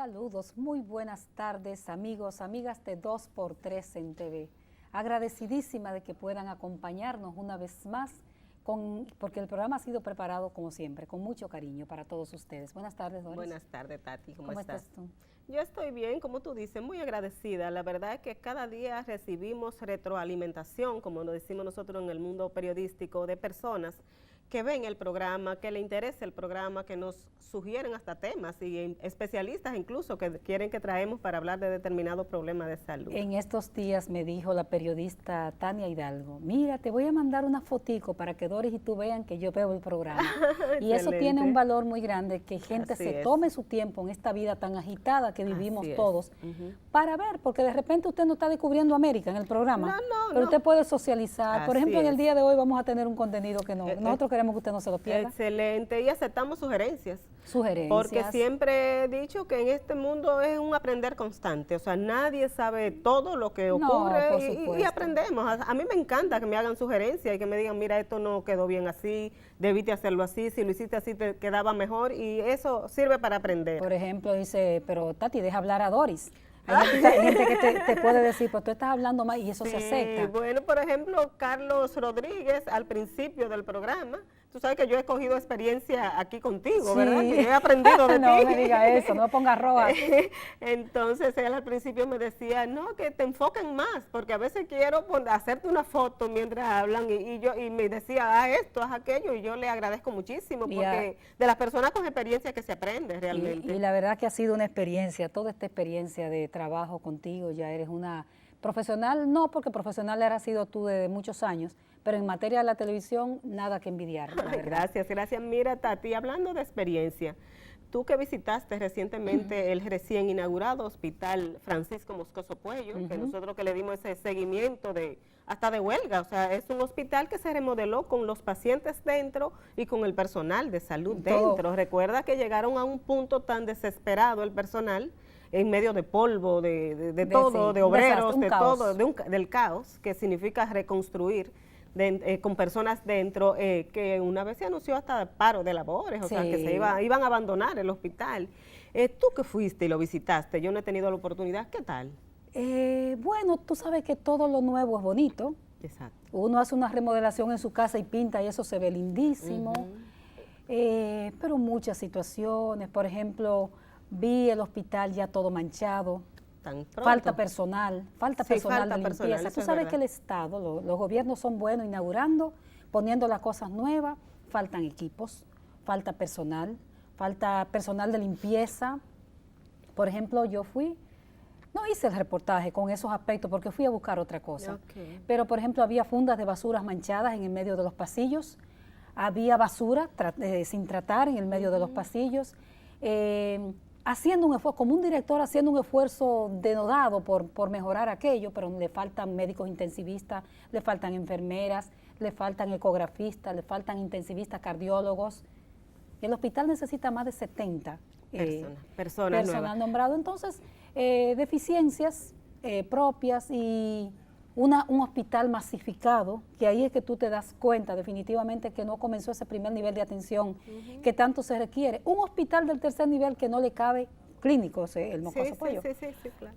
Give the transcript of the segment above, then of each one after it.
Saludos, muy buenas tardes amigos, amigas de 2x3 en TV. Agradecidísima de que puedan acompañarnos una vez más, porque el programa ha sido preparado como siempre, con mucho cariño para todos ustedes. Buenas tardes, Doris. Buenas tardes, Tati. ¿Cómo estás tú? Yo estoy bien, como tú dices, muy agradecida. La verdad es que cada día recibimos retroalimentación, como lo decimos nosotros en el mundo periodístico, de personas que ven el programa, que le interesa el programa, que nos sugieren hasta temas y especialistas incluso que quieren que traemos para hablar de determinados problemas de salud. En estos días me dijo la periodista Tania Hidalgo, mira, te voy a mandar una fotico para que Doris y tú vean que yo veo el programa. Y eso tiene un valor muy grande, que gente se tome su tiempo en esta vida tan agitada que vivimos todos, para ver, porque de repente usted no está descubriendo América en el programa, pero usted puede socializar. Por ejemplo, en el día de hoy vamos a tener un contenido que nosotros queremos que usted no se lo pierda. Excelente, y aceptamos sugerencias. Sugerencias. Porque siempre he dicho que en este mundo es un aprender constante, o sea, nadie sabe todo lo que ocurre y aprendemos. A mí me encanta que me hagan sugerencias y que me digan, mira, esto no quedó bien así, debiste hacerlo así, si lo hiciste así te quedaba mejor, y eso sirve para aprender. Por ejemplo, dice, pero Tati, deja hablar a Doris. Hay gente que te puede decir, pues tú estás hablando más y eso se acepta. Bueno, por ejemplo, Carlos Rodríguez, al principio del programa, tú sabes que yo he cogido experiencia aquí contigo, ¿verdad? Que yo he aprendido de ti. No me diga eso, no me ponga roja. Entonces él al principio me decía, no, que te enfoquen más, porque a veces quiero hacerte una foto mientras hablan y me decía, esto, aquello, y yo le agradezco muchísimo, porque de las personas con experiencia que se aprende realmente. Y la verdad que ha sido una experiencia, toda esta experiencia de trabajo contigo, ya eres una profesional, no porque profesional has sido tú de muchos años, pero en materia de la televisión, nada que envidiar. Gracias. Mira, Tati, hablando de experiencia, tú que visitaste recientemente el recién inaugurado Hospital Francisco Moscoso Puello, que nosotros que le dimos ese seguimiento hasta de huelga, o sea, es un hospital que se remodeló con los pacientes dentro y con el personal de salud dentro. Recuerda que llegaron a un punto tan desesperado el personal, en medio de polvo, de todo, de obreros, de todo, del caos, que significa reconstruir con personas dentro, que una vez se anunció hasta paro de labores, o sea, que iban a abandonar el hospital. Tú que fuiste y lo visitaste, yo no he tenido la oportunidad, ¿qué tal? Bueno, tú sabes que todo lo nuevo es bonito. Exacto. Uno hace una remodelación en su casa y pinta y eso se ve lindísimo, pero muchas situaciones, por ejemplo, vi el hospital ya todo manchado. Falta personal de limpieza. Tú sabes que el Estado, los gobiernos son buenos inaugurando, poniendo las cosas nuevas, faltan equipos, falta personal de limpieza. Por ejemplo, yo no hice el reportaje con esos aspectos porque fui a buscar otra cosa. Pero, por ejemplo, había fundas de basuras manchadas en el medio de los pasillos, había basura sin tratar en el medio de los pasillos, haciendo un esfuerzo, como un director haciendo un esfuerzo denodado por mejorar aquello, pero le faltan médicos intensivistas, le faltan enfermeras, le faltan ecografistas, le faltan intensivistas, cardiólogos. El hospital necesita más de 70 personal nombrado. Entonces, deficiencias propias y un hospital masificado, que ahí es que tú te das cuenta definitivamente que no comenzó ese primer nivel de atención que tanto se requiere. Un hospital del tercer nivel que no le cabe clínicos, el Moscoso Puello. Sí, claro.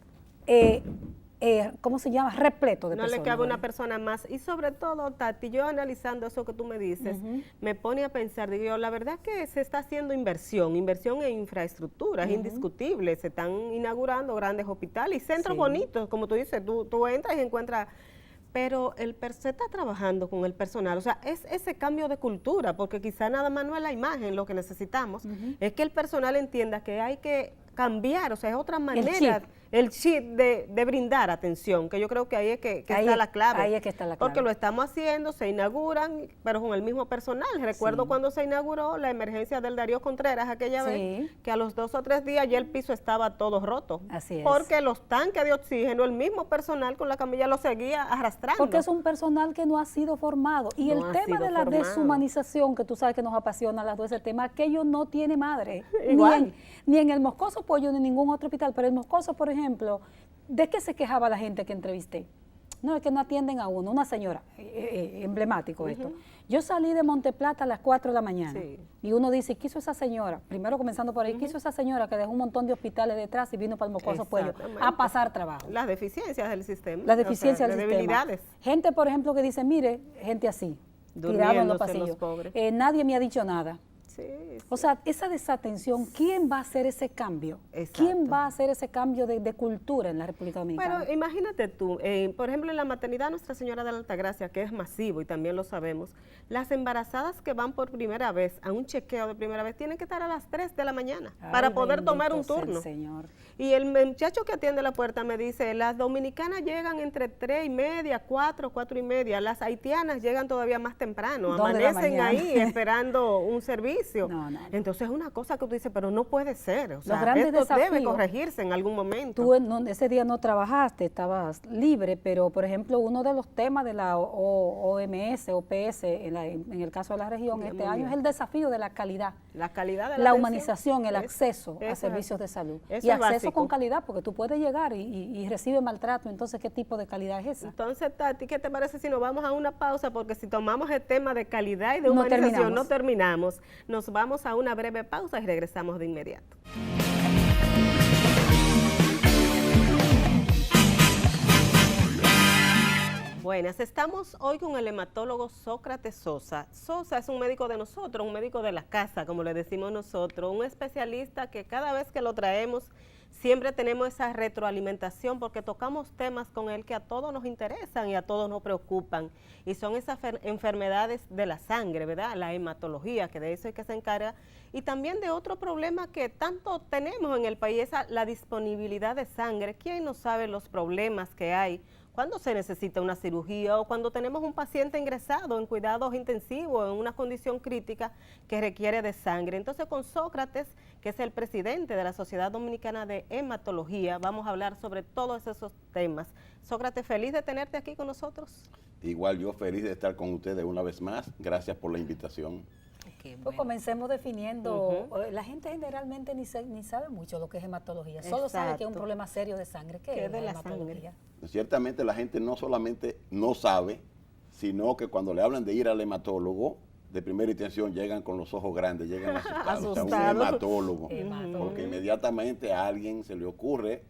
¿Cómo se llama? Repleto de personas. No le cabe una persona más. Y sobre todo, Tati, yo analizando eso que tú me dices, me pone a pensar, digo, la verdad es que se está haciendo inversión en infraestructura, es indiscutible. Se están inaugurando grandes hospitales y centros bonitos, como tú dices, tú entras y encuentras, pero se está trabajando con el personal, o sea, es ese cambio de cultura, porque quizá nada más no es la imagen lo que necesitamos, es que el personal entienda que hay que cambiar, o sea, es otra manera, el chip de brindar atención, que yo creo que ahí es que está la clave. Ahí es que está la clave. Porque lo estamos haciendo, se inauguran, pero con el mismo personal. Recuerdo cuando se inauguró la emergencia del Darío Contreras aquella vez, que a los 2 o 3 días ya el piso estaba todo roto. Así es. Porque los tanques de oxígeno, el mismo personal con la camilla lo seguía arrastrando. Porque es un personal que no ha sido formado. Y el tema de la deshumanización, que tú sabes que nos apasiona a las dos, ese tema, aquello no tiene madre. Igual. Ni en el Moscoso Puello ni en ningún otro hospital, pero el Moscoso, por ejemplo, ¿de qué se quejaba la gente que entrevisté? no, es que no atienden a uno, una señora, emblemático esto. Yo salí de Monteplata a las 4 de la mañana y uno dice, ¿qué hizo esa señora? Primero comenzando por ahí, ¿qué hizo esa señora que dejó un montón de hospitales detrás y vino para el Mocoso Puello a pasar trabajo? Las deficiencias del sistema. Las deficiencias del sistema. Debilidades. Gente, por ejemplo, que dice, mire, gente así, tirado en los pasillos. Nadie me ha dicho nada. O sea, esa desatención, ¿quién va a hacer ese cambio? Exacto. ¿Quién va a hacer ese cambio de cultura en la República Dominicana? Bueno, imagínate tú, por ejemplo, en la maternidad Nuestra Señora de la Altagracia, que es masivo y también lo sabemos, las embarazadas que van por primera vez a un chequeo de primera vez tienen que estar a las 3 de la mañana para poder tomar un turno. Señor. Y el muchacho que atiende la puerta me dice, las dominicanas llegan entre 3:30, 4:30, las haitianas llegan todavía más temprano, amanecen ahí esperando un servicio. Entonces es una cosa que tú dices, pero no puede ser, o sea, esto debe corregirse en algún momento. Tú ese día no trabajaste, estabas libre, pero por ejemplo uno de los temas de la OMS, OPS, en el caso de la región este año es el desafío de la calidad. La calidad de la humanización, el acceso a servicios de salud. Y acceso básico. Con calidad, porque tú puedes llegar y recibes maltrato, entonces ¿qué tipo de calidad es esa? Entonces, Tati, ¿qué te parece si nos vamos a una pausa? Porque si tomamos el tema de calidad y de humanización, no terminamos. Nos vamos a una breve pausa y regresamos de inmediato. Buenas, estamos hoy con el hematólogo Sócrates Sosa. Sosa es un médico de nosotros, un médico de la casa, como le decimos nosotros, un especialista que cada vez que lo traemos siempre tenemos esa retroalimentación porque tocamos temas con él que a todos nos interesan y a todos nos preocupan. Y son esas enfermedades de la sangre, ¿verdad? La hematología, que de eso es que se encarga. Y también de otro problema que tanto tenemos en el país, es la disponibilidad de sangre. ¿Quién no sabe los problemas que hay cuando se necesita una cirugía o cuando tenemos un paciente ingresado en cuidados intensivos, en una condición crítica que requiere de sangre? Entonces, con Sócrates, que es el presidente de la Sociedad Dominicana de Hematología, vamos a hablar sobre todos esos temas. Sócrates, feliz de tenerte aquí con nosotros. Igual yo feliz de estar con ustedes una vez más. Gracias por la invitación. Pues comencemos definiendo, la gente generalmente ni sabe mucho lo que es hematología, solo sabe que es un problema serio de sangre. ¿Qué es la hematología? Ciertamente la gente no solamente no sabe, sino que cuando le hablan de ir al hematólogo, de primera intención llegan con los ojos grandes, llegan asustados. O sea, un hematólogo, porque inmediatamente a alguien se le ocurre,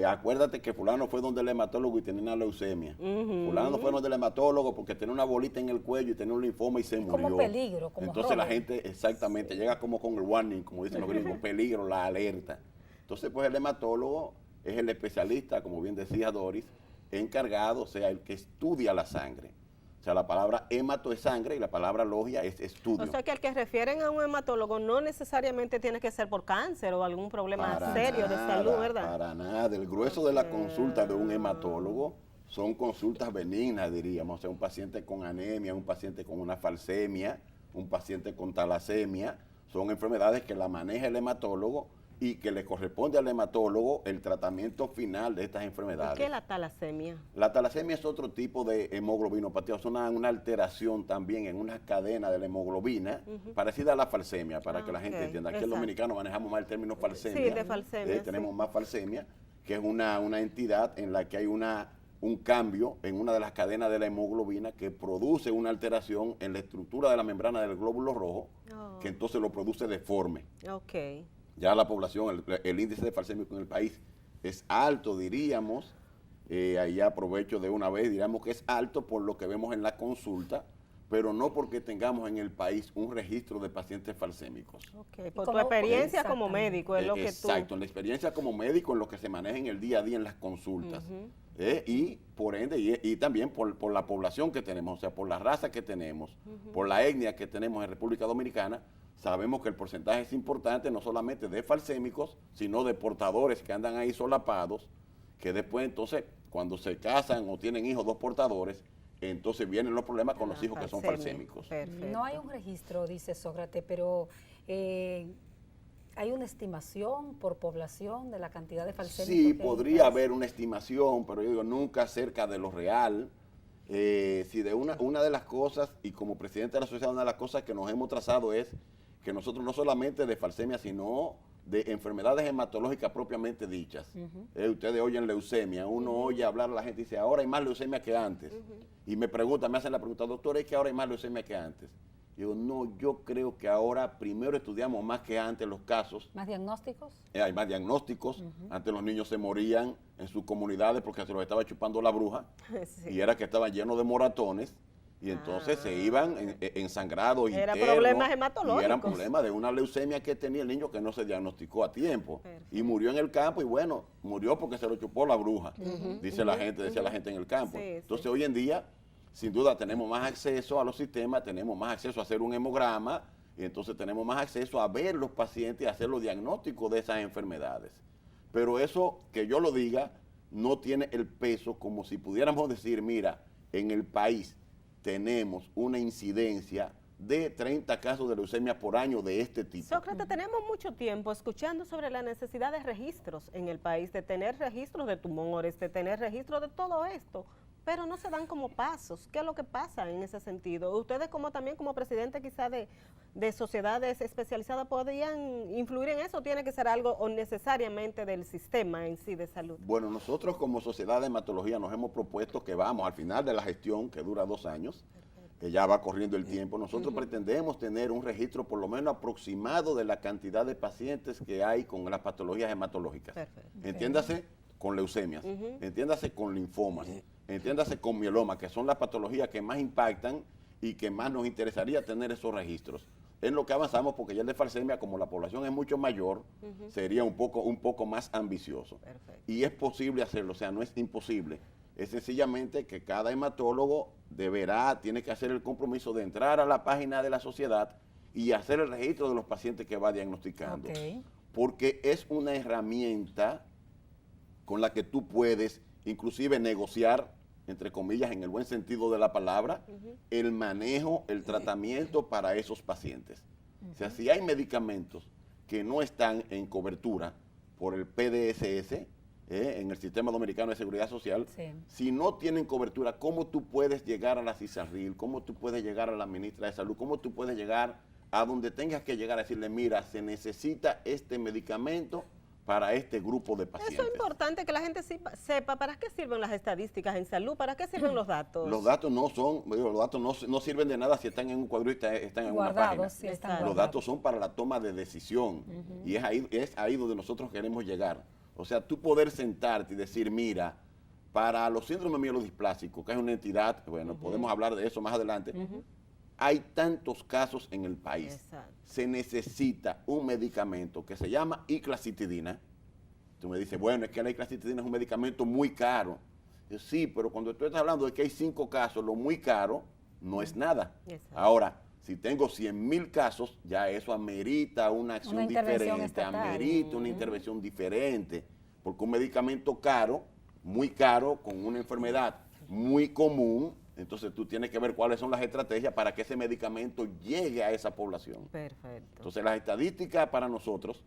acuérdate que fulano fue donde el hematólogo y tenía una leucemia. Fulano fue donde el hematólogo porque tenía una bolita en el cuello y tenía un linfoma y se murió. Como peligro, como entonces la gente exactamente llega como con el warning, como dicen los gringos, peligro, la alerta. Entonces pues el hematólogo es el especialista, como bien decía Doris, encargado, o sea, el que estudia la sangre. O sea, la palabra hemato es sangre y la palabra logia es estudio. O sea, que el que refieren a un hematólogo no necesariamente tiene que ser por cáncer o algún problema serio de salud, ¿verdad? Para nada. El grueso de la consulta de un hematólogo son consultas benignas, diríamos. O sea, un paciente con anemia, un paciente con una falsemia, un paciente con talasemia. Son enfermedades que la maneja el hematólogo y que le corresponde al hematólogo el tratamiento final de estas enfermedades. ¿Qué es la talasemia? La talasemia es otro tipo de hemoglobinopatía, es una alteración también en una cadena de la hemoglobina, parecida a la falsemia, para que la gente entienda. Aquí en Dominicano manejamos más el término falsemia. Sí, de falsemia. Tenemos más falsemia, que es una entidad en la que hay un cambio en una de las cadenas de la hemoglobina que produce una alteración en la estructura de la membrana del glóbulo rojo, que entonces lo produce deforme. Ok. Ya la población, el índice de falsémico en el país es alto, diríamos, ahí aprovecho de una vez, diríamos que es alto por lo que vemos en la consulta, pero no porque tengamos en el país un registro de pacientes falsémicos. Okay. Por tu experiencia como médico es lo que tú... Exacto, en la experiencia como médico, en lo que se maneja en el día a día en las consultas. Y por ende, y también por la población que tenemos, o sea, por la raza que tenemos, por la etnia que tenemos en República Dominicana, sabemos que el porcentaje es importante no solamente de falsémicos, sino de portadores que andan ahí solapados, que después entonces, cuando se casan o tienen hijos dos portadores, entonces vienen los problemas con los hijos que son falsémicos. Perfecto. No hay un registro, dice Sócrates, pero ¿hay una estimación por población de la cantidad de falsémicos? Sí, podría haber una estimación, pero yo digo, nunca cerca de lo real. Si de una de las cosas, y como presidente de la sociedad, una de las cosas que nos hemos trazado es que nosotros no solamente de falsemia, sino de enfermedades hematológicas propiamente dichas. Ustedes oyen leucemia, uno oye hablar a la gente y dice, ahora hay más leucemia que antes. Y me preguntan, me hacen la pregunta, doctor, ¿es que ahora hay más leucemia que antes? Digo, no, yo creo que ahora primero estudiamos más que antes los casos. ¿Más diagnósticos? Hay más diagnósticos. Antes los niños se morían en sus comunidades porque se los estaba chupando la bruja. Sí. Y era que estaban llenos de moratones. Y entonces se iban ensangrados Era internos, problemas hematológicos. Y eran problemas de una leucemia que tenía el niño que no se diagnosticó a tiempo. Perfecto. Y murió en el campo y bueno, murió porque se lo chupó la bruja, dice la gente, decía la gente en el campo. Sí, entonces hoy en día, sin duda, tenemos más acceso a los sistemas, tenemos más acceso a hacer un hemograma y entonces tenemos más acceso a ver los pacientes y hacer los diagnósticos de esas enfermedades. Pero eso, que yo lo diga, no tiene el peso como si pudiéramos decir, mira, en el país tenemos una incidencia de 30 casos de leucemia por año de este tipo. Sócrates, tenemos mucho tiempo escuchando sobre la necesidad de registros en el país, de tener registros de tumores, de tener registros de todo esto, pero no se dan como pasos. ¿Qué es lo que pasa en ese sentido? Ustedes también como presidente quizá de sociedades especializadas podrían influir en eso, ¿tiene que ser algo o necesariamente del sistema en sí de salud? Bueno, nosotros como Sociedad de Hematología nos hemos propuesto que vamos al final de la gestión, que dura 2 años, que ya va corriendo el tiempo, nosotros pretendemos tener un registro por lo menos aproximado de la cantidad de pacientes que hay con las patologías hematológicas. Perfecto. Entiéndase con leucemias, entiéndase con linfomas, entiéndase con mieloma, que son las patologías que más impactan y que más nos interesaría tener esos registros. En lo que avanzamos, porque ya el de falsemia, como la población es mucho mayor, sería un poco más ambicioso. Perfecto. Y es posible hacerlo, o sea, no es imposible. Es sencillamente que cada hematólogo tiene que hacer el compromiso de entrar a la página de la sociedad y hacer el registro de los pacientes que va diagnosticando. Okay. Porque es una herramienta con la que tú puedes inclusive negociar, entre comillas, en el buen sentido de la palabra, el manejo, el tratamiento para esos pacientes. O sea, si hay medicamentos que no están en cobertura por el PDSS, en el Sistema Dominicano de Seguridad Social, si no tienen cobertura, ¿cómo tú puedes llegar a la CISARRIL? ¿Cómo tú puedes llegar a la ministra de Salud? ¿Cómo tú puedes llegar a donde tengas que llegar a decirle, mira, se necesita este medicamento para este grupo de pacientes? Eso es importante que la gente sepa para qué sirven las estadísticas en salud, para qué sirven los datos. Los datos no sirven de nada si están en un cuadro y están en una página. Sí, los datos son para la toma de decisión y es ahí donde nosotros queremos llegar. O sea, tú poder sentarte y decir, mira, para los síndromes mielodisplásicos, que es una entidad, bueno, podemos hablar de eso más adelante, hay tantos casos en el país. Exacto. Se necesita un medicamento que se llama iclasitidina. Tú me dices, bueno, es que la iclasitidina es un medicamento muy caro. Yo, sí, pero cuando tú estás hablando de que hay 5 casos, lo muy caro no es nada. Exacto. Ahora, si tengo 100,000 casos, ya eso amerita una acción diferente, amerita una intervención diferente, porque un medicamento caro, muy caro, con una enfermedad muy común, entonces tú tienes que ver cuáles son las estrategias para que ese medicamento llegue a esa población. Perfecto. Entonces las estadísticas para nosotros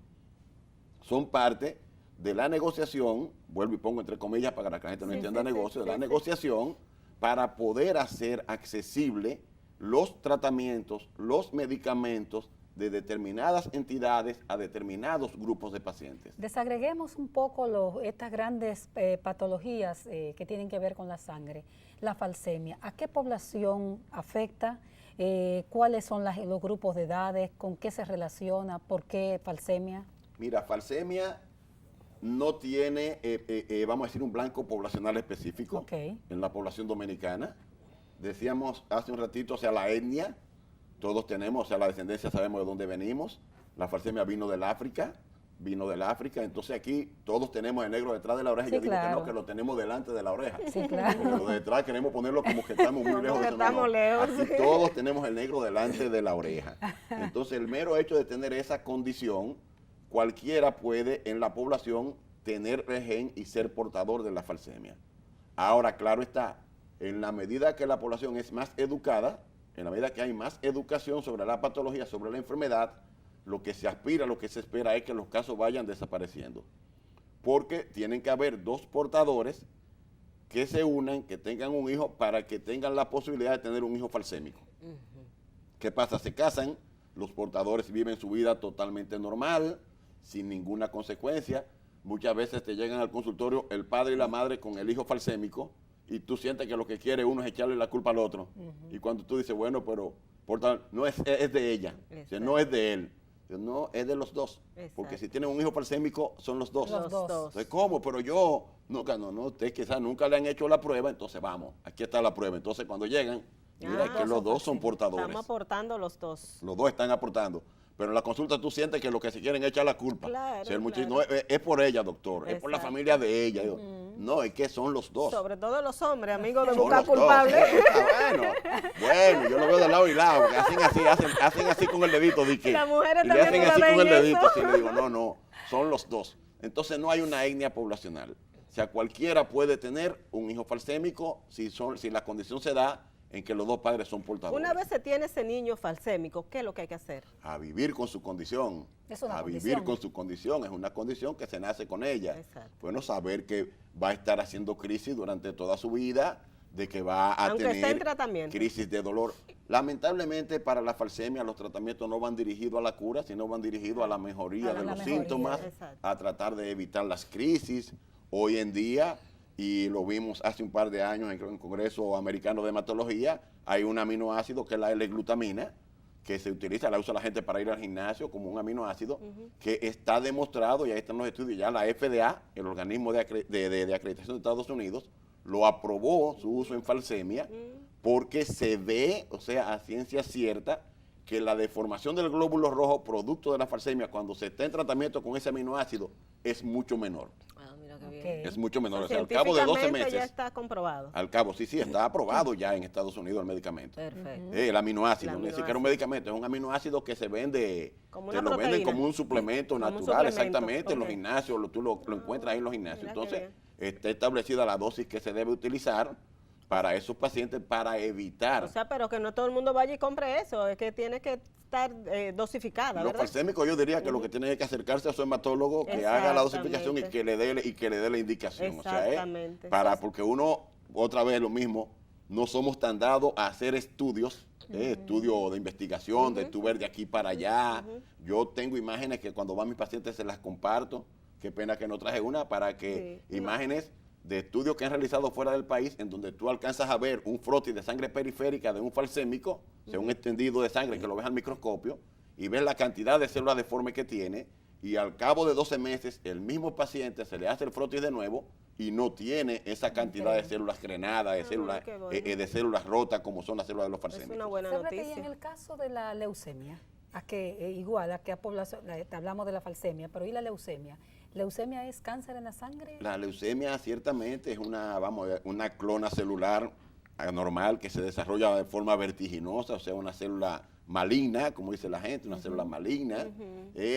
son parte de la negociación, vuelvo y pongo entre comillas para que la gente no entienda negocio, de la negociación para poder hacer accesible los tratamientos, los medicamentos de determinadas entidades a determinados grupos de pacientes. Desagreguemos un poco estas grandes patologías que tienen que ver con la sangre. La falsemia, ¿a qué población afecta? ¿Cuáles son los grupos de edades? ¿Con qué se relaciona? ¿Por qué falsemia? Mira, falsemia no tiene, vamos a decir, un blanco poblacional específico en la población dominicana. Decíamos hace un ratito, o sea, la etnia, todos tenemos, o sea, la descendencia sabemos de dónde venimos. La falsemia vino del África, entonces aquí todos tenemos el negro detrás de la oreja. Sí, yo digo que no, que lo tenemos delante de la oreja. Sí, claro. Porque lo de detrás queremos ponerlo como que estamos muy lejos. Aquí todos tenemos el negro delante de la oreja. Entonces el mero hecho de tener esa condición, cualquiera puede en la población tener el gen y ser portador de la falsemia. Ahora, claro está, en la medida que la población es más educada, en la medida que hay más educación sobre la patología, sobre la enfermedad, lo que se aspira, lo que se espera es que los casos vayan desapareciendo. Porque tienen que haber 2 portadores que se unan, que tengan un hijo, para que tengan la posibilidad de tener un hijo falsémico. ¿Qué pasa? Se casan, los portadores viven su vida totalmente normal, sin ninguna consecuencia. Muchas veces te llegan al consultorio el padre y la madre con el hijo falsémico y tú sientes que lo que quiere uno es echarle la culpa al otro. Y cuando tú dices, bueno, pero no es de ella, o sea, no es de él. No, es de los dos. Exacto. Porque si tienen un hijo falsémico, son los dos. Los dos. Entonces, ¿cómo? Pero yo, usted quizás nunca le han hecho la prueba, entonces vamos, aquí está la prueba. Entonces, cuando llegan, mira que los dos son portadores. Estamos aportando los dos. Los dos están aportando. Pero en la consulta tú sientes que lo que se quieren es echar la culpa. Claro, claro. No, es por ella, doctor, Exacto. Es por la familia de ella. No, es que son los dos. Sobre todo los hombres, amigos de buscar culpables. Bueno, yo lo veo de lado y lado, porque hacen así con el dedito. Las mujeres y le hacen así con el dedito. Eso. Así le digo, no, son los dos. Entonces no hay una etnia poblacional. O sea, cualquiera puede tener un hijo falsémico si la condición se da en que los dos padres son portadores. Una vez se tiene ese niño falsémico, ¿qué es lo que hay que hacer? A vivir con su condición. Vivir con su condición. Es una condición que se nace con ella. Exacto. Bueno, saber que va a estar haciendo crisis durante toda su vida, de que va a Aunque esté en tratamiento. Crisis de dolor. Lamentablemente para la falsemia los tratamientos no van dirigidos a la cura, sino van dirigidos a la mejoría de los síntomas, Exacto. a tratar de evitar las crisis. Hoy en día, y lo vimos hace un par de años en el Congreso Americano de Hematología, hay un aminoácido que es la L-glutamina, que se utiliza, la usa la gente para ir al gimnasio como un aminoácido, que está demostrado, y ahí están los estudios, ya la FDA, el organismo de acreditación de Estados Unidos, lo aprobó su uso en falsemia, porque se ve, o sea, a ciencia cierta, que la deformación del glóbulo rojo, producto de la falsemia, cuando se está en tratamiento con ese aminoácido, es mucho menor. Okay. Es mucho menor. O sea, al cabo de 12 meses. Ya está comprobado. Al cabo, sí, está aprobado ya en Estados Unidos el medicamento. Perfecto. El aminoácido, no es siquiera un medicamento, es un aminoácido que se vende, te lo venden como un suplemento natural, exactamente, en los gimnasios, tú lo encuentras ahí en los gimnasios. Entonces, está establecida la dosis que se debe utilizar para esos pacientes para evitar. O sea, pero que no todo el mundo vaya y compre eso, es que tiene que estar dosificada, ¿verdad? Los falsémicos yo diría que lo que tiene es que acercarse a su hematólogo, que haga la dosificación y que le dé la indicación. Exactamente. O sea, porque uno, otra vez lo mismo, no somos tan dados a hacer estudios, estudios de investigación, de tú ver de aquí para allá. Yo tengo imágenes que cuando van mis pacientes se las comparto, qué pena que no traje una, para que imágenes de estudios que han realizado fuera del país, en donde tú alcanzas a ver un frotis de sangre periférica de un falsémico, o sea, un extendido de sangre que lo ves al microscopio, y ves la cantidad de células deformes que tiene, y al cabo de 12 meses, el mismo paciente se le hace el frotis de nuevo, y no tiene esa cantidad de células crenadas, de células rotas, como son las células de los falsémicos. Es una buena noticia. Que en el caso de la leucemia, igual a que hablamos de la falsemia, pero ¿y la leucemia? ¿Leucemia es cáncer en la sangre? La leucemia ciertamente es una clona celular anormal que se desarrolla de forma vertiginosa, o sea, una célula maligna, como dice la gente, una célula maligna.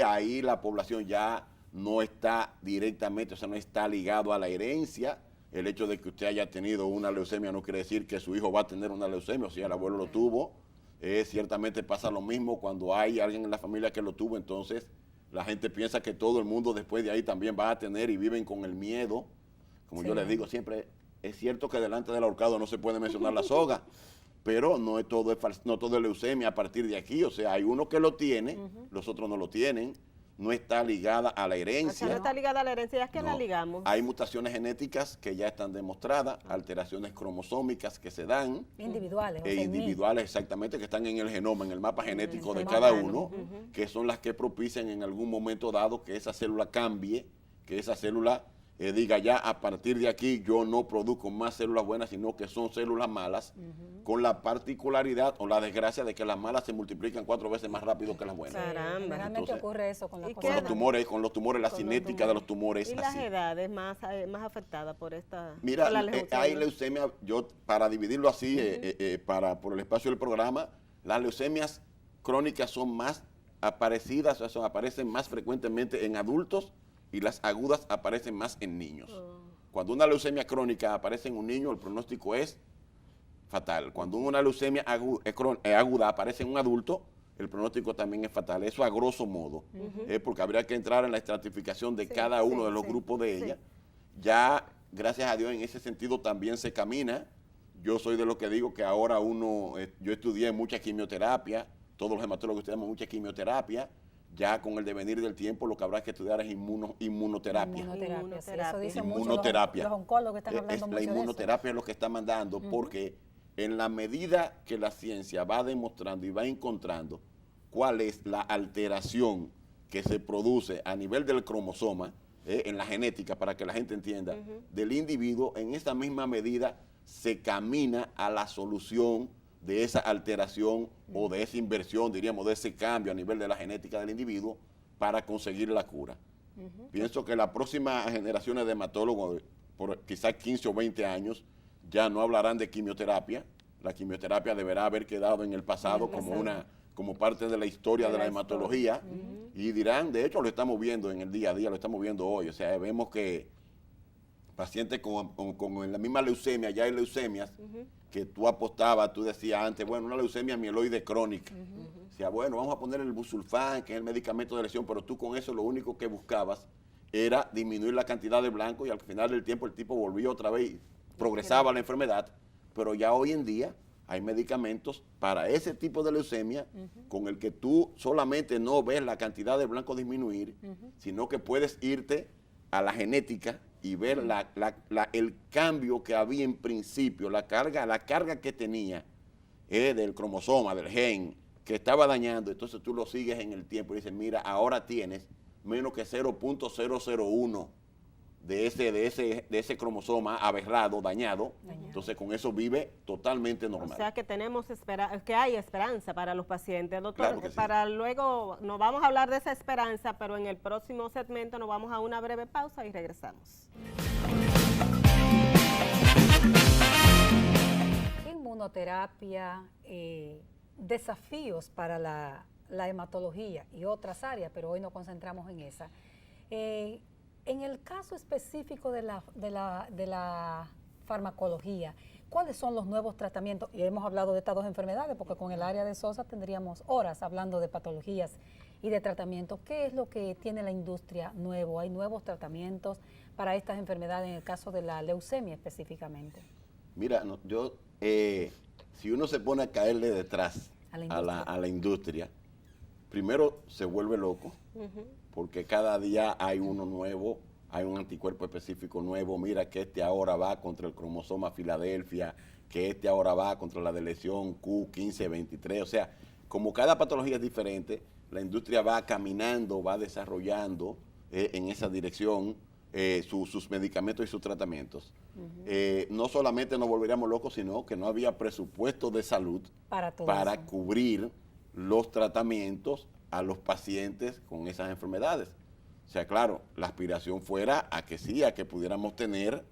Ahí la población ya no está directamente, o sea, no está ligado a la herencia. El hecho de que usted haya tenido una leucemia no quiere decir que su hijo va a tener una leucemia, o sea, el abuelo lo tuvo. Ciertamente pasa lo mismo cuando hay alguien en la familia que lo tuvo, entonces la gente piensa que todo el mundo después de ahí también va a tener y viven con el miedo. Como yo les digo siempre, es cierto que delante del ahorcado no se puede mencionar la soga, pero no todo es leucemia a partir de aquí. O sea, hay uno que lo tiene, los otros no lo tienen. No está ligada a la herencia. O sea, no está ligada a la herencia, ¿es que la ligamos? Hay mutaciones genéticas que ya están demostradas, alteraciones cromosómicas que se dan. Individuales. Individuales, exactamente, que están en el genoma, en el mapa genético de cada uno, que son las que propician en algún momento dado que esa célula cambie, que esa célula diga ya a partir de aquí yo no produzco más células buenas, sino que son células malas, con la particularidad o la desgracia de que las malas se multiplican 4 veces más rápido que las buenas. Caramba. Generalmente ocurre eso con las cosas. Con los tumores, la cinética de los tumores. ¿Y las edades más afectadas por esta? Mira, hay leucemia, yo para dividirlo así, por el espacio del programa, las leucemias crónicas son más aparecidas, o sea, aparecen más frecuentemente en adultos, y las agudas aparecen más en niños. Cuando una leucemia crónica aparece en un niño, el pronóstico es fatal. Cuando una leucemia aguda aparece en un adulto, el pronóstico también es fatal. Eso a grosso modo, porque habría que entrar en la estratificación de cada uno de los grupos de ella. Ya, gracias a Dios, en ese sentido también se camina. Yo soy de los que digo que ahora yo estudié mucha quimioterapia, todos los hematólogos estudiamos mucha quimioterapia, ya con el devenir del tiempo lo que habrá que estudiar es inmunoterapia. Inmunoterapia, sí, eso dicen Inmunoterapia. mucho los oncólogos están hablando mucho La inmunoterapia es lo que está mandando, porque en la medida que la ciencia va demostrando y va encontrando cuál es la alteración que se produce a nivel del cromosoma, en la genética, para que la gente entienda, del individuo, en esa misma medida se camina a la solución de esa alteración o de esa inversión, diríamos, de ese cambio a nivel de la genética del individuo para conseguir la cura. Pienso que las próximas generaciones de hematólogos, por quizás 15 o 20 años, ya no hablarán de quimioterapia. La quimioterapia deberá haber quedado en el pasado como parte de la historia de la hematología, y dirán, de hecho lo estamos viendo en el día a día, lo estamos viendo hoy, o sea, vemos que pacientes con la misma leucemia, ya hay leucemias, que tú apostabas, tú decías antes, bueno, una leucemia mieloide crónica, o sea, bueno, vamos a poner el busulfán, que es el medicamento de lesión, pero tú con eso lo único que buscabas era disminuir la cantidad de blanco, y al final del tiempo el tipo volvía otra vez y progresaba la enfermedad, pero ya hoy en día hay medicamentos para ese tipo de leucemia con el que tú solamente no ves la cantidad de blanco disminuir, sino que puedes irte a la genética y ver el cambio que había en principio, la carga que tenía del cromosoma, del gen, que estaba dañando. Entonces tú lo sigues en el tiempo y dices, mira, ahora tienes menos que 0.001 de ese cromosoma aberrado, dañado. Entonces con eso vive totalmente normal. O sea que que hay esperanza para los pacientes, doctor. Claro que sí. Para luego, nos vamos a hablar de esa esperanza, pero en el próximo segmento nos vamos a una breve pausa y regresamos. Inmunoterapia, desafíos para la hematología y otras áreas, pero hoy nos concentramos en esa. En el caso específico de la farmacología, ¿cuáles son los nuevos tratamientos? Y hemos hablado de estas dos enfermedades, porque con el área de Sosa tendríamos horas hablando de patologías y de tratamientos. ¿Qué es lo que tiene la industria nuevo? ¿Hay nuevos tratamientos para estas enfermedades, en el caso de la leucemia específicamente? Mira, si uno se pone a caerle detrás a la industria, primero se vuelve loco, porque cada día hay uno nuevo, hay un anticuerpo específico nuevo. Mira que este ahora va contra el cromosoma Filadelfia, que este ahora va contra la de lesión Q1523. O sea, como cada patología es diferente, la industria va caminando, va desarrollando en esa dirección sus medicamentos y sus tratamientos. No solamente nos volveríamos locos, sino que no había presupuesto de salud para cubrir los tratamientos a los pacientes con esas enfermedades. O sea, claro, la aspiración fuera a que sí, a que pudiéramos tener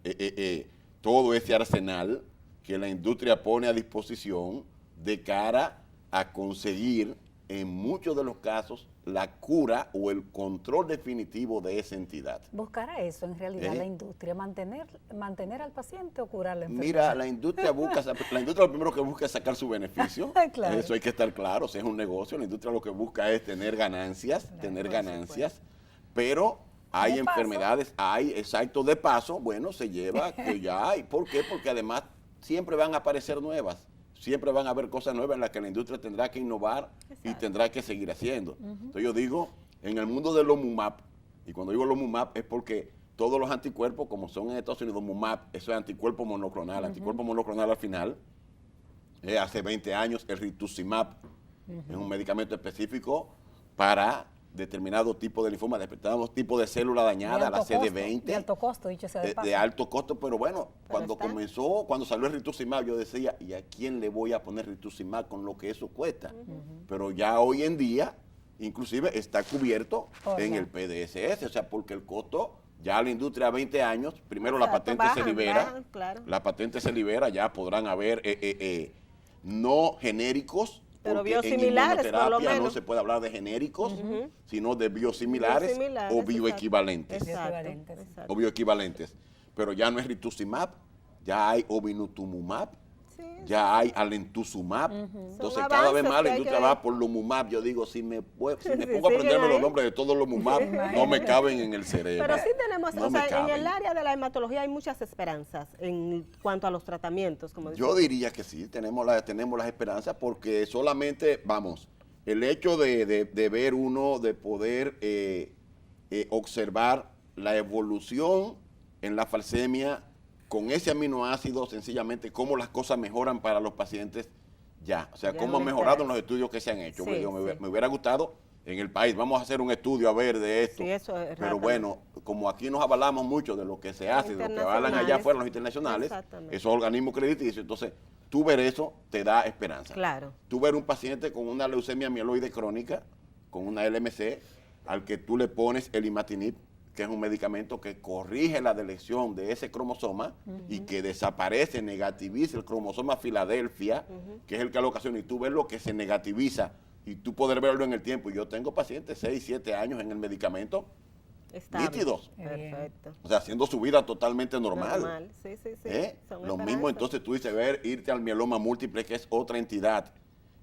todo ese arsenal que la industria pone a disposición de cara a conseguir, en muchos de los casos, la cura o el control definitivo de esa entidad. ¿Buscará eso en realidad la industria? ¿Mantener al paciente o curar la enfermedad? Mira, la industria lo primero que busca es sacar su beneficio. Claro. Eso hay que estar claro, si es un negocio, la industria lo que busca es tener ganancias, pero hay enfermedades, de paso, bueno, se lleva que ya hay. ¿Por qué? Porque además siempre van a aparecer nuevas. Siempre van a haber cosas nuevas en las que la industria tendrá que innovar y tendrá que seguir haciendo. Entonces yo digo, en el mundo de los MUMAP, y cuando digo los MUMAP es porque todos los anticuerpos, como son en Estados Unidos MUMAP, eso es anticuerpo monoclonal. Anticuerpo monoclonal al final, hace 20 años, el rituximab, es un medicamento específico para determinado tipo de linfoma, determinados tipos de célula dañada, la CD20. De alto costo, dicho sea de paso. De alto costo, pero bueno, cuando salió el rituximab, yo decía, ¿y a quién le voy a poner rituximab con lo que eso cuesta? Pero ya hoy en día, inclusive, está cubierto en el PDSS, o sea, porque el costo, ya la industria a 20 años, primero la patente se libera, la patente se libera, ya podrán haber no genéricos. Pero porque biosimilares, en por lo inmunoterapia menos. no se puede hablar de genéricos, sino de biosimilares o bioequivalentes. Exacto. O bioequivalentes. Pero ya no es rituximab, ya hay obinutumumab, ya hay alentuxumab. Entonces cada vez más la industria va por los MUMAP. Yo digo, si me pongo a aprenderme los nombres de todos los MUMAP, no me caben en el cerebro. Pero sí tenemos, en el área de la hematología hay muchas esperanzas en cuanto a los tratamientos, como yo diría que sí, tenemos las esperanzas porque solamente, el hecho de ver uno, de poder observar la evolución en la falsemia con ese aminoácido, sencillamente cómo las cosas mejoran para los pacientes ya. O sea, Ya cómo han mejorado en los estudios que se han hecho. Sí, Me hubiera gustado en el país, vamos a hacer un estudio a ver de esto. Sí, eso es pero rápido. bueno, como aquí nos avalamos mucho de lo que se hace, de lo que avalan allá afuera los internacionales, esos organismos crediticios, entonces tú ver eso te da esperanza. Claro. Tú ver un paciente con una leucemia mieloide crónica, con una LMC, al que tú le pones el imatinib, que es un medicamento que corrige la delección de ese cromosoma y que desaparece, negativiza el cromosoma Filadelfia, que es el que lo ocasiona, y tú ves lo que se negativiza y tú poder verlo en el tiempo. Yo tengo pacientes 6, 7 años en el medicamento, Estable. nítidos, Perfecto. o sea, haciendo su vida totalmente normal. Sí. Son Lo mismo esperanzas. entonces tú dices, irte al mieloma múltiple, que es otra entidad,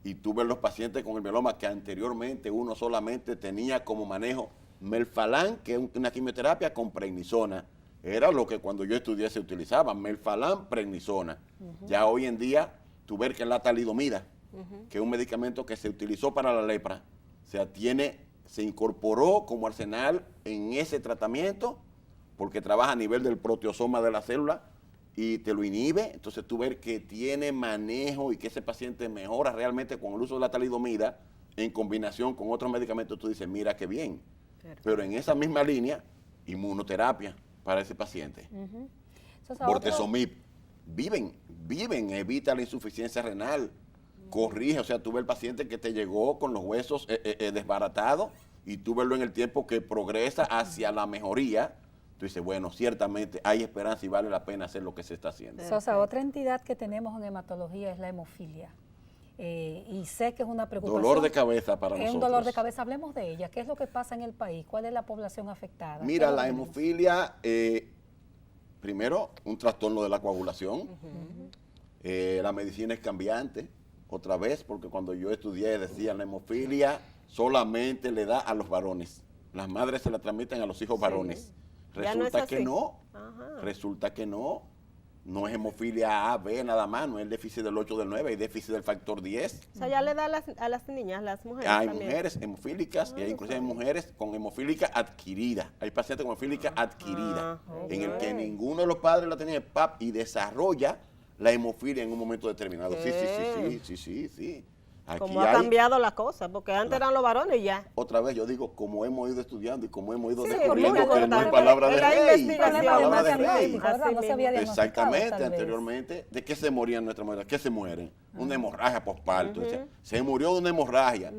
y tú ves los pacientes con el mieloma que anteriormente uno solamente tenía como manejo Melphalan, que es una quimioterapia con prednisona. Era lo que cuando yo estudié se utilizaba, Melphalan, prednisona. Ya hoy en día tú ves que la talidomida, que es un medicamento que se utilizó para la lepra, se incorporó como arsenal en ese tratamiento porque trabaja a nivel del proteosoma de la célula y te lo inhibe. Entonces tú ves que tiene manejo y que ese paciente mejora realmente con el uso de la talidomida en combinación con otros medicamentos. Tú dices, mira qué bien. Perfecto. Pero en esa misma línea, inmunoterapia para ese paciente. Bortezomib, evita la insuficiencia renal, corrige, o sea, tú ves el paciente que te llegó con los huesos desbaratados y tú verlo en el tiempo que progresa hacia la mejoría. Tú dices, bueno, ciertamente hay esperanza y vale la pena hacer lo que se está haciendo. Sosa, otra entidad que tenemos en hematología es la hemofilia. Y sé que es una preocupación. Dolor de cabeza para nosotros. Es un dolor de cabeza. Hablemos de ella. ¿Qué es lo que pasa en el país? ¿Cuál es la población afectada? Mira, la hemofilia, primero, un trastorno de la coagulación. La medicina es cambiante, otra vez, porque cuando yo estudié decían la hemofilia solamente le da a los varones. Las madres se la transmiten a los hijos varones. Resulta que no. Resulta que no. No es hemofilia A, B nada más, no es el déficit del 8 del 9, hay déficit del factor 10. O sea, ya le da a las niñas, las mujeres Hay también. mujeres hemofílicas y hay inclusive hay mujeres con hemofílica adquirida. Hay pacientes con hemofílica adquirida, en el que ninguno de los padres la tenía PAP y desarrolla la hemofilia en un momento determinado. Sí. Aquí Como ha cambiado la cosa, porque antes eran los varones y ya. Otra vez yo digo, como hemos ido estudiando y como hemos ido Sí, descubriendo muy que no es importante. palabra de La rey. investigación. No es palabra de rey. ¿Verdad? No se había diagnosticado, Exactamente, tal vez. anteriormente, ¿de qué se morían nuestras mujeres? ¿Qué se mueren? Una hemorragia postparto. Se murió de una hemorragia,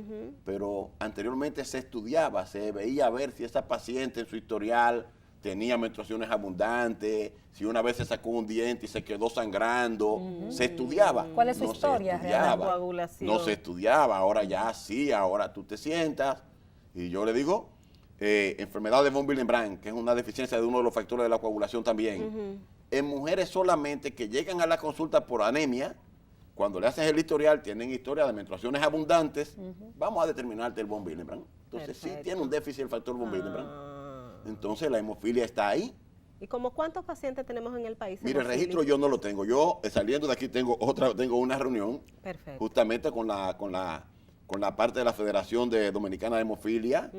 pero anteriormente se estudiaba, se veía a ver si esa paciente en su historial tenía menstruaciones abundantes, si una vez se sacó un diente y se quedó sangrando, se estudiaba. ¿Cuál es su No se historia estudiaba. real? La coagulación. No se estudiaba, ahora ya sí, ahora tú te sientas y yo le digo, enfermedad de von Willebrand, que es una deficiencia de uno de los factores de la coagulación también. En mujeres solamente que llegan a la consulta por anemia, cuando le haces el historial, tienen historia de menstruaciones abundantes, vamos a determinarte el von Willebrand. Entonces sí tiene un déficit el factor von Willebrand. Entonces la hemofilia está ahí. ¿Y como cuántos pacientes tenemos en el país? Mire, el registro yo no lo tengo. Yo saliendo de aquí tengo una reunión justamente con la parte de la Federación Dominicana de Hemofilia,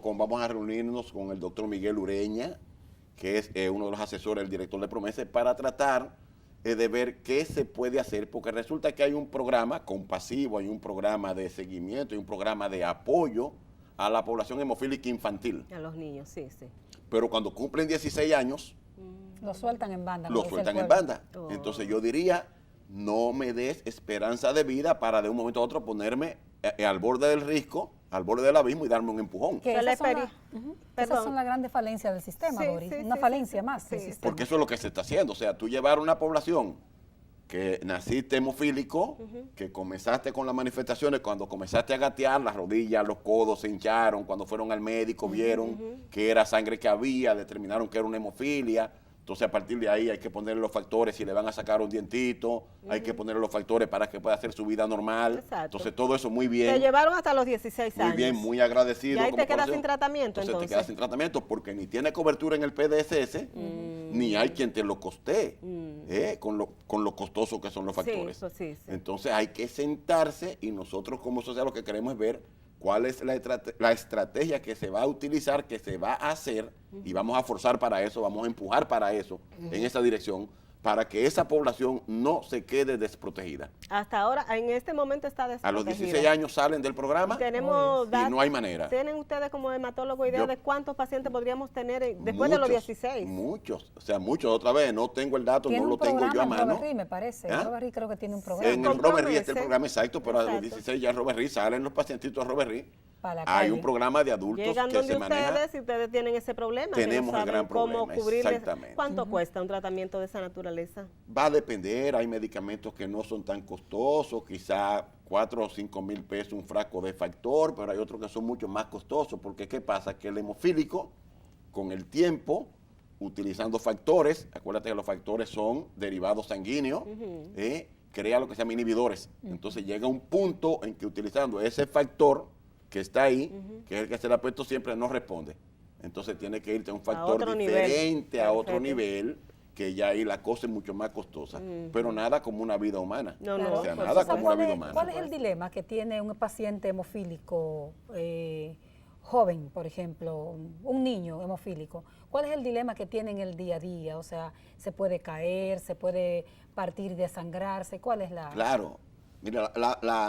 vamos a reunirnos con el doctor Miguel Ureña, que es uno de los asesores del director de Promesa, para tratar de ver qué se puede hacer, porque resulta que hay un programa compasivo, hay un programa de seguimiento, hay un programa de apoyo a la población hemofílica infantil. A los niños, sí. Pero cuando cumplen 16 años, lo sueltan en banda. Lo sueltan en banda. Entonces yo diría, no me des esperanza de vida para de un momento a otro ponerme al borde del risco, al borde del abismo y darme un empujón. Que esas son las grandes falencias del sistema, Doris. Una falencia más del sistema. Porque eso es lo que se está haciendo. O sea, tú llevar a una población que naciste hemofílico, que comenzaste con las manifestaciones, cuando comenzaste a gatear, las rodillas, los codos se hincharon, cuando fueron al médico vieron que era sangre que había, determinaron que era una hemofilia. Entonces a partir de ahí hay que ponerle los factores, si le van a sacar un dientito, hay que ponerle los factores para que pueda hacer su vida normal. Exacto. Entonces todo eso muy bien. Te llevaron hasta los 16 años. Muy bien, muy agradecido. Y ahí te quedas sin tratamiento, entonces. Te quedas sin tratamiento porque ni tiene cobertura en el PDSS ni hay quien te lo costee, con lo costoso que son los factores. Sí, sí. Entonces hay que sentarse y nosotros como sociedad lo que queremos es ver cuál es la estrategia que se va a utilizar, que se va a hacer, y vamos a forzar para eso, vamos a empujar para eso, en esa dirección, para que esa población no se quede desprotegida. Hasta ahora, en este momento está desprotegida. A los 16 años salen del programa y no hay manera. ¿Tienen ustedes como hematólogo idea de cuántos pacientes podríamos tener después muchos, de los 16? Muchos, o sea, muchos. Otra vez, no tengo el dato, no lo tengo yo a mano. Robert Reed, me parece. Robert Reed creo que tiene un programa. En el Robert Reed está el programa exacto, pero a los 16 ya Robert Reed salen los pacientitos de Robert Reed. Hay un programa de adultos Llegan que donde se maneja. ustedes, si ustedes tienen ese problema, tenemos el gran cómo problema, cubrirles. exactamente. ¿Cuánto cuesta un tratamiento de esa naturaleza? Va a depender, hay medicamentos que no son tan costosos, quizá 4 o 5 mil pesos un frasco de factor, pero hay otros que son mucho más costosos, porque ¿qué pasa? Que el hemofílico, con el tiempo, utilizando factores, acuérdate que los factores son derivados sanguíneos, crea lo que se llama inhibidores. Entonces llega un punto en que utilizando ese factor que está ahí, que es el que se le ha puesto siempre, no responde. Entonces tiene que irte a un factor diferente, a otro nivel, que ya ahí la cosa es mucho más costosa. Pero nada como una vida humana. No, o sea, nada como una vida humana. ¿Cuál es el dilema que tiene un paciente hemofílico joven, por ejemplo, un niño hemofílico? ¿Cuál es el dilema que tiene en el día a día? O sea, ¿se puede caer, se puede partir y desangrarse? ¿Cuál es la...? Claro. Mira,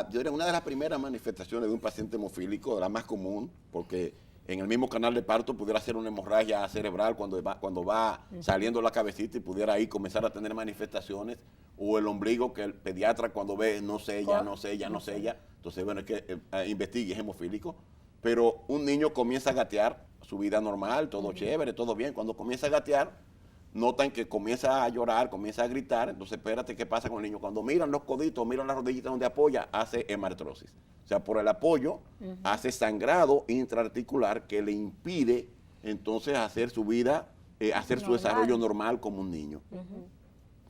yo diría una de las primeras manifestaciones de un paciente hemofílico, la más común, porque en el mismo canal de parto pudiera ser una hemorragia cerebral cuando va saliendo la cabecita y pudiera ahí comenzar a tener manifestaciones, o el ombligo que el pediatra cuando ve no sella. Entonces, bueno, es que investigue, es hemofílico. Pero un niño comienza a gatear, su vida normal, todo chévere, todo bien. Cuando comienza a gatear, notan que comienza a llorar, comienza a gritar. Entonces, espérate, ¿qué pasa con el niño? Cuando miran los coditos, miran las rodillitas donde apoya, hace hemartrosis. O sea, por el apoyo, hace sangrado intraarticular que le impide entonces hacer su vida, hacer su desarrollo normal como un niño.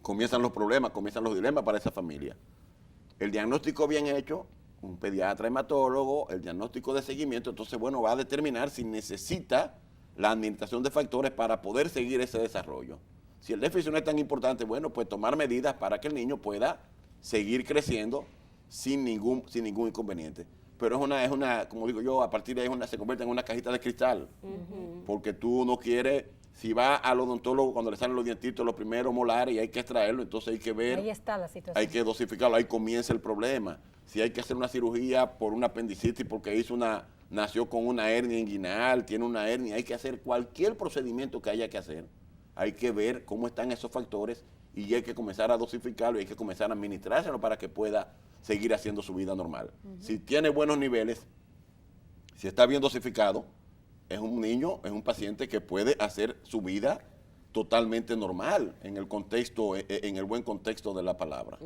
Comienzan los problemas, comienzan los dilemas para esa familia. El diagnóstico bien hecho, un pediatra hematólogo, el diagnóstico de seguimiento, entonces, bueno, va a determinar si necesita la administración de factores para poder seguir ese desarrollo. Si el déficit no es tan importante, bueno, pues tomar medidas para que el niño pueda seguir creciendo sin ningún inconveniente. Pero es una, como digo yo, a partir de ahí se convierte en una cajita de cristal, porque tú no quieres, si va al odontólogo cuando le salen los dientitos, los primeros molares, y hay que extraerlo, entonces hay que ver. Ahí está la situación. Hay que dosificarlo, ahí comienza el problema. Si hay que hacer una cirugía por una apendicitis porque nació con una hernia inguinal, tiene una hernia, hay que hacer cualquier procedimiento que haya que hacer. Hay que ver cómo están esos factores y hay que comenzar a dosificarlo y hay que comenzar a administrárselo para que pueda seguir haciendo su vida normal. Si tiene buenos niveles, si está bien dosificado, es un niño, es un paciente que puede hacer su vida totalmente normal en el contexto, en el buen contexto de la palabra.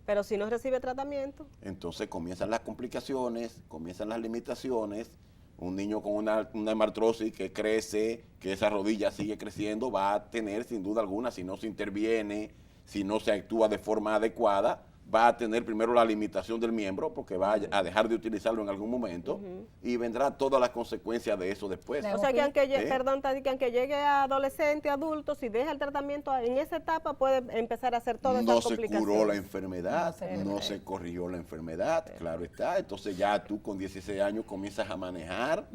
Pero si no recibe tratamiento. Entonces comienzan las complicaciones, comienzan las limitaciones. Un niño con una hemartrosis que crece, que esa rodilla sigue creciendo, va a tener sin duda alguna, si no se interviene, si no se actúa de forma adecuada, va a tener primero la limitación del miembro, porque va a dejar de utilizarlo en algún momento, y vendrá todas las consecuencias de eso después. O sea que aunque llegue a adolescente, adulto, si deja el tratamiento en esa etapa, puede empezar a hacer todas esas complicaciones. No se curó la enfermedad, no se corrigió la enfermedad, claro está. Entonces ya tú con 16 años comienzas a manejar,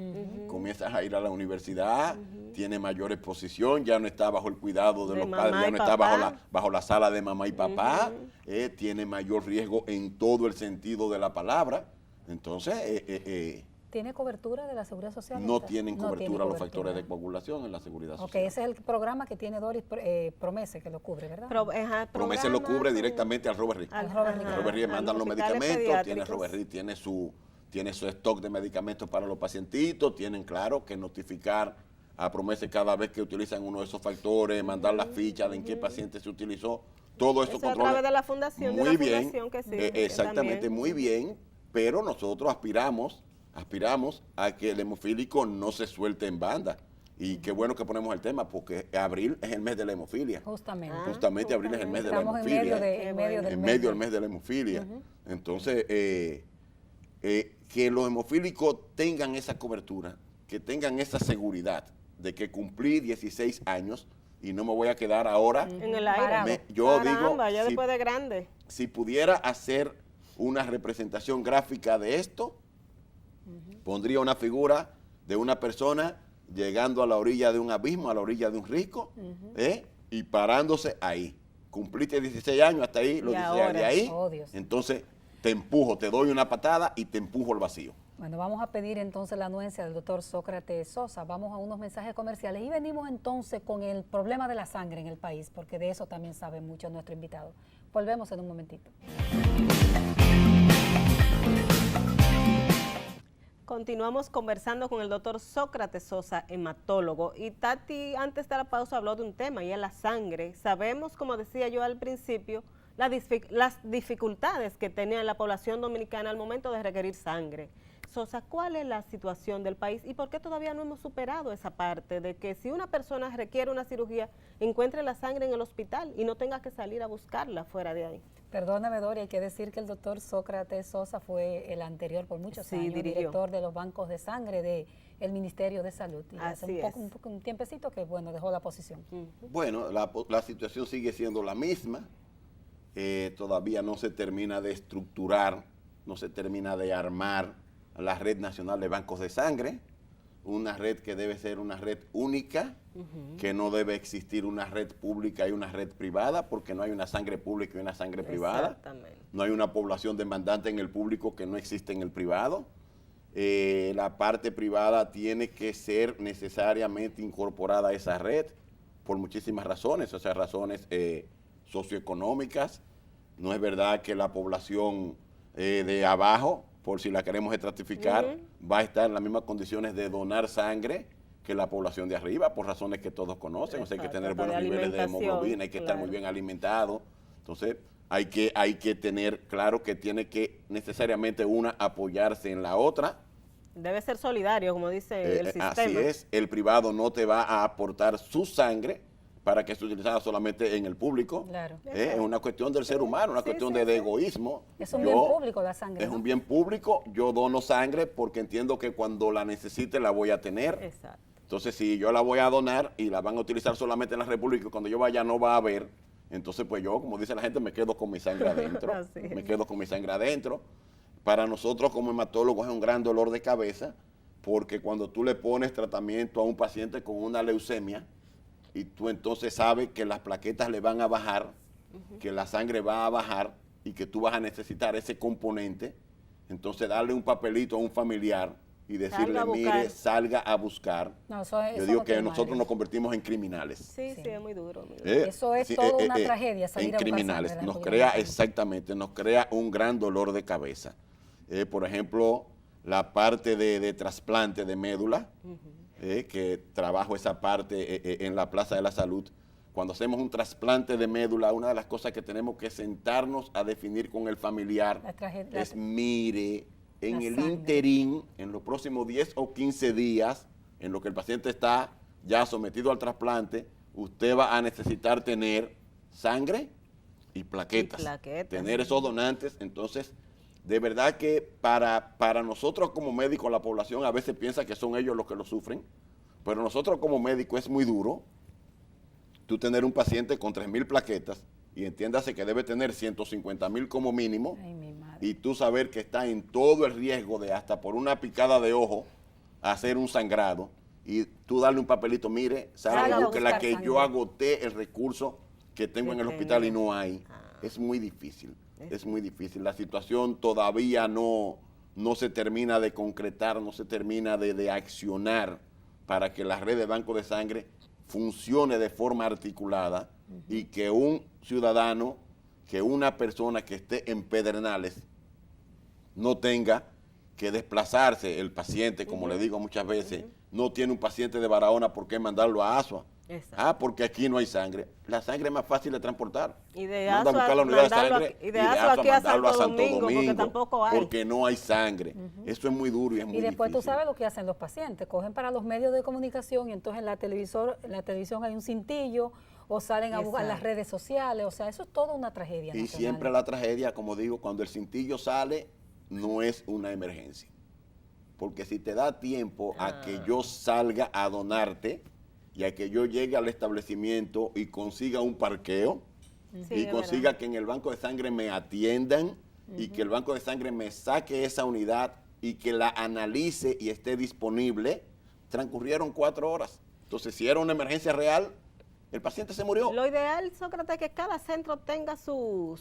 comienzas a ir a la universidad, tiene mayor exposición, ya no está bajo el cuidado de los padres, ya no está bajo la sala de mamá y papá, tiene mayor riesgo en todo el sentido de la palabra. Entonces, ¿tiene cobertura de la Seguridad Social? No tienen cobertura los factores de coagulación en la Seguridad Social. Ok, ese es el programa que tiene Doris Promese, que lo cubre, ¿verdad? Promese lo cubre directamente al Robert Reed. Al Robert Reed mandan los medicamentos, tiene Robert Reed, tiene su stock de medicamentos para los pacientitos, tienen, claro, que notificar a Promese cada vez que utilizan uno de esos factores, mandar la ficha de en qué paciente se utilizó. Todo eso a través de la fundación, muy bien, que sí, exactamente, también. muy bien, pero nosotros aspiramos a que el hemofílico no se suelte en banda. Y qué bueno que ponemos el tema, porque abril es el mes de la hemofilia. Justamente abril es el mes de la hemofilia. En medio del mes de la hemofilia. Entonces, que los hemofílicos tengan esa cobertura, que tengan esa seguridad de que cumplí 16 años y no me voy a quedar ahora. En el aire. Yo Caramba, digo, ya después de grande. Si pudiera hacer una representación gráfica de esto, pondría una figura de una persona llegando a la orilla de un abismo, a la orilla de un risco, y parándose ahí. Cumpliste 16 años, hasta ahí, los 16 años de ahí, entonces te empujo, te doy una patada y te empujo al vacío. Bueno, vamos a pedir entonces la anuencia del doctor Sócrates Sosa. Vamos a unos mensajes comerciales y venimos entonces con el problema de la sangre en el país, porque de eso también sabe mucho nuestro invitado. Volvemos en un momentito. Continuamos conversando con el doctor Sócrates Sosa, hematólogo. Y Tati, antes de la pausa, habló de un tema, y es la sangre. Sabemos, como decía yo al principio, las dificultades que tenía la población dominicana al momento de requerir sangre. Sosa, ¿cuál es la situación del país y por qué todavía no hemos superado esa parte de que si una persona requiere una cirugía, encuentre la sangre en el hospital y no tenga que salir a buscarla fuera de ahí? Perdóname, Doria, hay que decir que el doctor Sócrates Sosa fue el anterior por muchos años, director de los bancos de sangre del Ministerio de Salud. Y hace un tiempecito que, bueno, dejó la posición. Bueno, la situación sigue siendo la misma. Todavía no se termina de estructurar, no se termina de armar la Red Nacional de Bancos de Sangre, una red que debe ser una red única, que no debe existir una red pública y una red privada, porque no hay una sangre pública y una sangre privada. No hay una población demandante en el público que no existe en el privado. La parte privada tiene que ser necesariamente incorporada a esa red por muchísimas razones, o sea, razones socioeconómicas. No es verdad que la población de abajo, por si la queremos estratificar, va a estar en las mismas condiciones de donar sangre que la población de arriba, por razones que todos conocen. O sea, hay que tener buenos niveles de hemoglobina, hay que estar muy bien alimentado. Entonces, hay que tener claro que tiene que necesariamente una apoyarse en la otra. Debe ser solidario, como dice el sistema. Así es, el privado no te va a aportar su sangre para que esté utilizada solamente en el público. Claro. Es una cuestión del ser humano, una cuestión de egoísmo. Es un bien público la sangre. Es un bien público, yo dono sangre porque entiendo que cuando la necesite la voy a tener. Exacto. Entonces, si yo la voy a donar y la van a utilizar solamente en la República y cuando yo vaya no va a haber, entonces pues yo, como dice la gente, me quedo con mi sangre adentro. Me quedo con mi sangre adentro. Para nosotros como hematólogos es un gran dolor de cabeza porque cuando tú le pones tratamiento a un paciente con una leucemia, y tú entonces sabes que las plaquetas le van a bajar, que la sangre va a bajar y que tú vas a necesitar ese componente, entonces darle un papelito a un familiar y decirle, mire, salga a buscar. No, yo digo que nosotros nos convertimos en criminales. Sí, es muy duro. Eso es toda una tragedia, salir en criminales. Nos crea, exactamente, nos crea un gran dolor de cabeza. Por ejemplo, la parte de trasplante de médula, que trabajo esa parte en la Plaza de la Salud. Cuando hacemos un trasplante de médula, una de las cosas que tenemos que sentarnos a definir con el familiar es, mire, en el interín, en los próximos 10 o 15 días, en lo que el paciente está ya sometido al trasplante, usted va a necesitar tener sangre y plaquetas. Tener esos donantes. Entonces, de verdad que para nosotros como médicos, la población a veces piensa que son ellos los que lo sufren, pero nosotros como médicos es muy duro tú tener un paciente con 3,000 plaquetas y entiéndase que debe tener 150,000 como mínimo. Ay, mi madre. Y tú saber que está en todo el riesgo de hasta por una picada de ojo hacer un sangrado y tú darle un papelito, mire, sabe que la que yo agoté el recurso que tengo en el hospital y no hay. Es muy difícil. Es muy difícil. La situación todavía no se termina de concretar, no se termina de accionar para que la red de bancos de sangre funcione de forma articulada y que un ciudadano, que una persona que esté en Pedernales no tenga que desplazarse. El paciente, como le digo muchas veces, no tiene un paciente de Barahona por qué mandarlo a Asua. Exacto. Porque aquí no hay sangre. La sangre es más fácil de transportar. Y de Asua mandarlo a Santo Domingo, porque tampoco hay. Porque no hay sangre. Eso es muy duro y es muy difícil. Y después tú sabes lo que hacen los pacientes. Cogen para los medios de comunicación y entonces en la televisión hay un cintillo o salen a buscar las redes sociales. O sea, eso es toda una tragedia. Y siempre la tragedia, como digo, cuando el cintillo sale, no es una emergencia. Porque si te da tiempo a que yo salga a donarte, y a que yo llegue al establecimiento y consiga un parqueo, Sí, y es consiga verdad. que en el banco de sangre me atiendan y que el banco de sangre me saque esa unidad y que la analice y esté disponible, transcurrieron 4 horas. Entonces, si era una emergencia real, el paciente se murió. Lo ideal, Sócrates, es que cada centro tenga su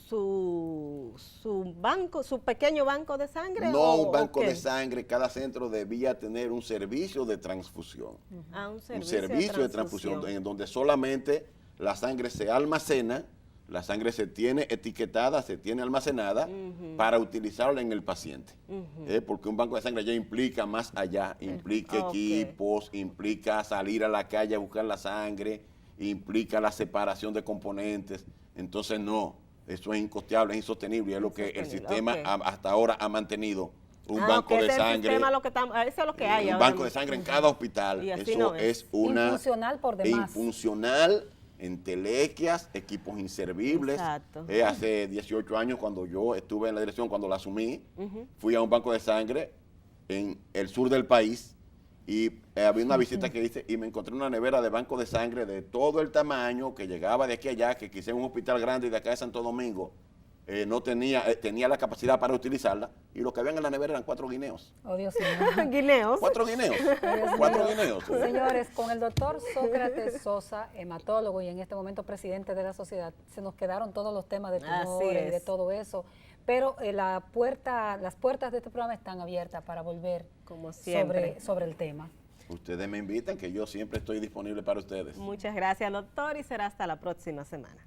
banco, su pequeño banco de sangre. No ¿o un banco qué? de sangre, cada centro debía tener un servicio de transfusión. Ah, un Un servicio, servicio de transfusión en donde solamente la sangre se almacena, la sangre se tiene etiquetada, se tiene almacenada para utilizarla en el paciente. Porque un banco de sangre ya implica más allá, implica Ok. equipos, implica salir a la calle a buscar la sangre, implica la separación de componentes. Entonces no, eso es incosteable, es insostenible, es lo que el Insostenible, sistema ok. hasta ahora ha mantenido. Un Ah, banco ok, de ese es el sangre. sistema, eso es lo que hay Un ahora banco de mismo. sangre en cada hospital. Y así Eso no es. es una... Infuncional por demás. Infuncional, entelequias, equipos inservibles. Exacto. Hace 18 años, cuando yo estuve en la dirección, cuando la asumí, fui a un banco de sangre en el sur del país y había una visita que hice y me encontré una nevera de banco de sangre de todo el tamaño que llegaba de aquí a allá, que quizá en un hospital grande de acá de Santo Domingo no tenía, tenía la capacidad para utilizarla, y lo que habían en la nevera eran 4 guineos. Oh, Dios mío. Guineos. 4 guineos. Dios 4 mío. guineos. Señores, con el doctor Sócrates Sosa, hematólogo y en este momento presidente de la sociedad, se nos quedaron todos los temas de Así tumores y de es. todo eso. Pero las puertas de este programa están abiertas para volver Como siempre. sobre el tema. Ustedes me invitan, que yo siempre estoy disponible para ustedes. Muchas gracias, doctor, y será hasta la próxima semana.